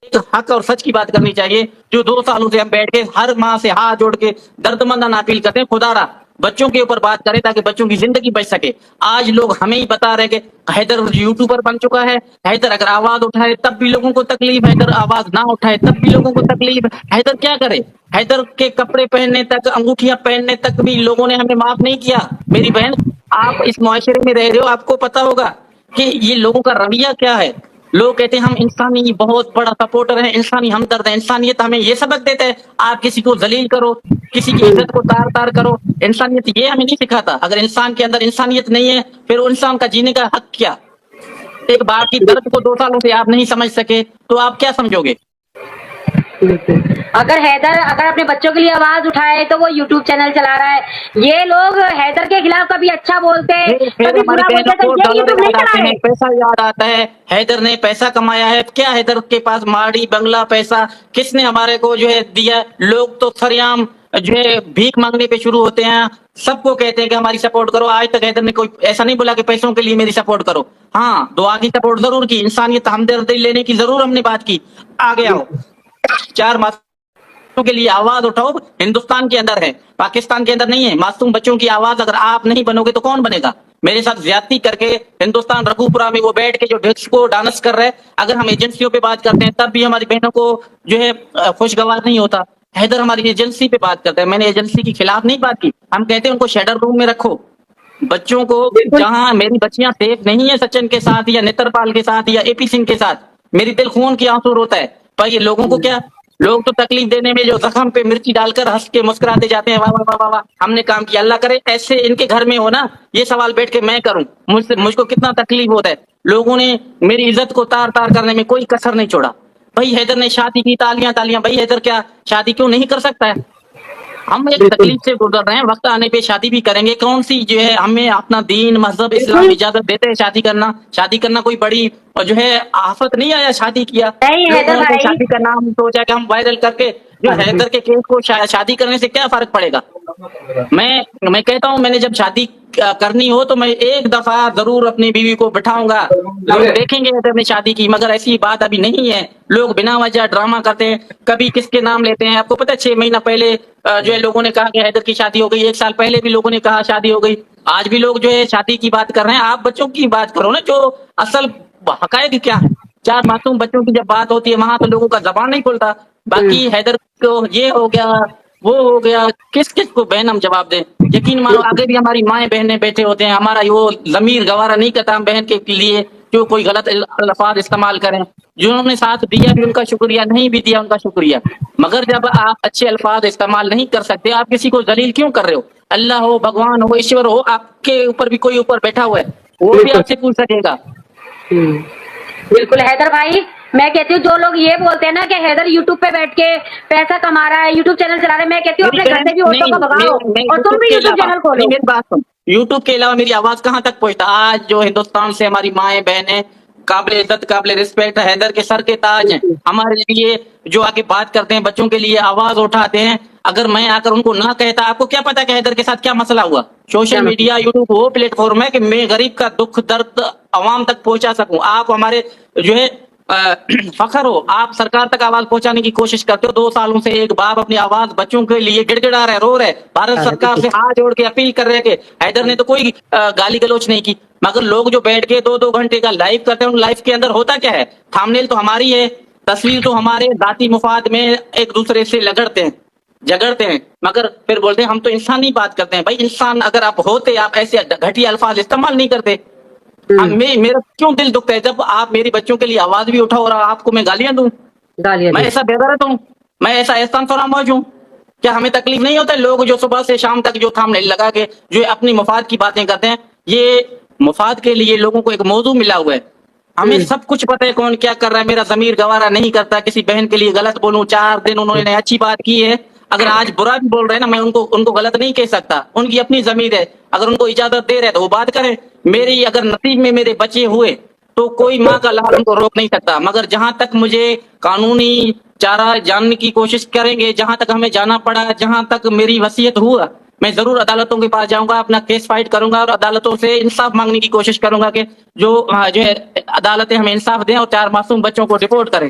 ایک حق اور سچ کی بات کرنی چاہیے. جو 2 سالوں سے ہم بیٹھ کے ہر ماں سے ہاتھ جوڑ کے دردمندانہ اپیل کرتے ہیں خدا را بچوں کے اوپر بات کرے تاکہ بچوں کی زندگی بچ سکے. آج لوگ ہمیں ہی بتا رہے کہ حیدر یوٹیوبر بن چکا ہے. حیدر اگر آواز اٹھائے تب بھی لوگوں کو تکلیف, حیدر آواز نہ اٹھائے تب بھی لوگوں کو تکلیف. حیدر کیا کرے؟ حیدر کے کپڑے پہننے تک, انگوٹھیاں پہننے تک بھی لوگوں نے ہمیں معاف نہیں کیا. میری بہن, آپ اس معاشرے میں رہ رہے ہو, آپ کو پتا ہوگا کہ یہ لوگوں کا رویہ کیا ہے. لوگ کہتے ہیں ہم انسانی بہت بڑا سپورٹر ہیں, انسانی ہمدرد ہیں. انسانیت ہمیں یہ سبق دیتا ہے آپ کسی کو ذلیل کرو, کسی کی عزت کو تار تار کرو. انسانیت یہ ہمیں نہیں سکھاتا. اگر انسان کے اندر انسانیت نہیں ہے پھر وہ انسان کا جینے کا حق کیا؟ ایک باپ کی درد کو 2 سالوں سے آپ نہیں سمجھ سکے تو آپ کیا سمجھو گے؟ اگر حیدر اگر اپنے بچوں کے لیے آواز اٹھائے تو وہ یوٹیوب چینل چلا رہا ہے. یہ لوگ حیدر کے خلاف کبھی اچھا بولتے پھر کبھی ہماری برا بہنوں بولتے تو کو یہ ڈالر یوٹیوب نہیں یاد چلا آتے ہیں, رہے. پیسہ یاد آتا ہے. حیدر نے پیسہ کمایا ہے کیا؟ حیدر کے پاس ماڑی بنگلہ پیسہ کس نے ہمارے کو جو ہے دیا؟ لوگ تو سریام جو ہے بھیک مانگنے پہ شروع ہوتے ہیں, سب کو کہتے ہیں کہ ہماری سپورٹ کرو. آج تک حیدر نے کوئی ایسا نہیں بولا کہ پیسوں کے لیے میری سپورٹ کرو. ہاں, دعا کی سپورٹ ضرور کی, انسانیت ہمدردی لینے کی ضرور ہم نے بات کی. آگے آؤ, 4 معصوموں کے لیے آواز اٹھاؤ. ہندوستان کے اندر ہے, پاکستان کے اندر نہیں ہے. معصوم بچوں کی آواز اگر آپ نہیں بنو گے تو کون بنے گا؟ میرے ساتھ زیادتی کر کے ہندوستان رگھوپورا میں وہ بیٹھ کے جو ڈسکو ڈانس کر رہے, اگر ہم ایجنسیوں پہ بات کرتے ہیں تب بھی ہماری بہنوں کو جو ہے خوشگوار نہیں ہوتا. حیدر ہماری ایجنسی پہ بات کرتا ہے. میں نے ایجنسی کے خلاف نہیں بات کی, ہم کہتے ہیں ان کو شیڈر روم میں رکھو. بچوں کو, بالکل جہاں میری بچیاں سیف نہیں ہے سچن کے ساتھ یا نتر پال کے ساتھ یا اے پی سنگھ کے ساتھ, میری دل خون کی آنسو روتا ہے. پر یہ لوگوں کو کیا, لوگ تو تکلیف دینے میں جو زخم پہ مرچی ڈال کر ہنس کے مسکراتے جاتے ہیں, واہ واہ واہ واہ ہم نے کام کیا. اللہ کرے ایسے ان کے گھر میں ہو نا, یہ سوال بیٹھ کے میں کروں مجھ کو کتنا تکلیف ہوتا ہے. لوگوں نے میری عزت کو تار تار کرنے میں کوئی کسر نہیں چھوڑا. بھائی حیدر نے شادی کی, تالیاں تالیاں. بھائی حیدر کیا شادی کیوں نہیں کر سکتا ہے؟ ہم ایک بالکل تکلیف سے گزر رہے ہیں, وقت آنے پہ شادی بھی کریں گے. کون سی جو ہے ہمیں اپنا دین مذہب اسلام بالکل اجازت دیتے ہیں شادی کرنا؟ شادی کرنا کوئی بڑی جو ہے آفت نہیں آیا شادی کیا. نہیں لوگوں حیدر نے بھائی. شادی کا نام سوچا کہ ہم وائرل کر کے جو حیدر کے کیس کو شادی کرنے سے کیا فرق پڑے گا. میں کہتا ہوں, میں نے جب شادی کرنی ہو تو میں ایک دفعہ ضرور اپنی بیوی کو بٹھاؤں گا, لوگ دیکھیں گے حیدر نے شادی کی. مگر ایسی بات ابھی نہیں ہے. لوگ بنا وجہ ڈرامہ کرتے ہیں, کبھی کس کے نام لیتے ہیں. آپ کو پتا ہے 6 مہینہ پہلے جو ہے لوگوں نے کہا کہ حیدر کی شادی ہو گئی, 1 سال پہلے بھی لوگوں نے کہا شادی ہو گئی. آج بھی لوگ جو ہے شادی کی بات کر رہے ہیں. آپ بچوں کی بات کرو نا, جو اصل حقائق کیا ہے. 4 معصوم بچوں کی جب بات ہوتی ہے وہاں تو لوگوں کا زبان نہیں کھلتا. باقی حیدر کو یہ ہو گیا وہ ہو گیا, کس کس کو بہن ہم جواب دیں؟ یقین مانو آگے بھی ہماری مائیں بہنیں بیٹھے ہوتے ہیں, ہمارا وہ ضمیر گوارا نہیں کرتا ہم بہن کے لیے جو کوئی غلط الفاظ استعمال کریں. جنہوں نے ساتھ دیا بھی ان کا شکریہ, نہیں بھی دیا ان کا شکریہ. مگر جب آپ اچھے الفاظ استعمال نہیں کر سکتے, آپ کسی کو ذلیل کیوں کر رہے ہو؟ اللہ ہو, بھگوان ہو, ایشور ہو, آپ کے اوپر بھی کوئی اوپر بیٹھا ہوا ہے, وہ بھی آپ سے پوچھ سکے گا. بالکل حیدر بھائی, میں کہتی ہوں جو لوگ یہ بولتے ہیں نا کہ حیدر یوٹیوب پہ بیٹھ کے پیسہ کما رہا ہے, یوٹیوب چینل چلا رہا ہے, میں کہتی ہوں میری اپنے گھر بہن سے بھی عورتوں نہیں, کو بھگاؤ میں اور تم یوٹیوب بھی کے یوٹیوب علاوہ چینل نہیں, کھولو. میری بات سن, یوٹیوب کے علاوہ میری آواز کہاں تک پہنچتا؟ آج جو ہندوستان سے ہماری مائیں بہنیں قابل عزت قابل رسپیکٹ حیدر کے سر کے تاج ہیں, ہمارے لیے جو آگے بات کرتے ہیں, بچوں کے لیے آواز اٹھاتے ہیں. اگر میں آ کر ان کو نہ کہتا, آپ کو کیا پتا کہ حیدر کے ساتھ کیا مسئلہ ہوا؟ سوشل میڈیا یوٹیوب وہ پلیٹ فارم ہے کہ میں غریب کا دکھ درد عوام تک پہنچا سکوں. آپ ہمارے جو ہے فخر ہو, آپ سرکار تک آواز پہنچانے کی کوشش کرتے ہو. 2 سالوں سے ایک باپ اپنی آواز بچوں کے لیے گڑ گڑا رہا ہے, رو رہے, بھارت سرکار سے ہاتھ جوڑ کے اپیل کر رہے کہ حیدر نے تو کوئی گالی گلوچ نہیں کی. مگر لوگ جو بیٹھ کے 2 گھنٹے کا لائیو کرتے ہیں, ان لائیو کے اندر ہوتا کیا ہے؟ تھامنیل تو ہماری ہے, تصویر تو ہمارے ذاتی مفاد میں ایک دوسرے سے لگڑتے ہیں, جگڑتے ہیں, مگر پھر بولتے ہیں ہم تو انسانی بات کرتے ہیں. بھائی انسان اگر آپ ہوتے, آپ ایسے گھٹیا الفاظ استعمال نہیں کرتے. میرا کیوں دل دکھتا ہے جب آپ میری بچوں کے لیے آواز بھی اٹھاؤ اور آپ کو میں گالیاں دوں؟ میں ایسا بے غیرت ہوں؟ میں ایسا احسان فراموش ہوں؟ کیا ہمیں تکلیف نہیں ہوتا ہے؟ لوگ جو صبح سے شام تک جو تھامنیل لگا کے جو اپنی مفاد کی باتیں کرتے ہیں, یہ مفاد کے لیے لوگوں کو ایک موضوع ملا ہوا ہے. ہمیں سب کچھ پتہ ہے کون کیا کر رہا ہے. میرا ضمیر گوارا نہیں کرتا کسی بہن کے لیے غلط بولوں. 4 دن انہوں نے اچھی بات کی ہے, اگر آج برا بھی بول رہے ہیں نا, میں ان کو غلط نہیں کہہ سکتا. ان کی اپنی ضمیر ہے, اگر ان کو اجازت دے رہے تو وہ بات کریں. میری اگر نصیب میں میرے بچے ہوئے تو کوئی ماں کا لال ان کو روک نہیں سکتا. مگر جہاں تک مجھے قانونی چارہ جاننے کی کوشش کریں گے, جہاں تک ہمیں جانا پڑا, جہاں تک میری وصیت ہوا, میں ضرور عدالتوں کے پاس جاؤں گا, اپنا کیس فائٹ کروں گا اور عدالتوں سے انصاف مانگنے کی کوشش کروں گا کہ جو ہے عدالتیں ہمیں انصاف دیں اور 4 معصوم بچوں کو ڈپورٹ کریں.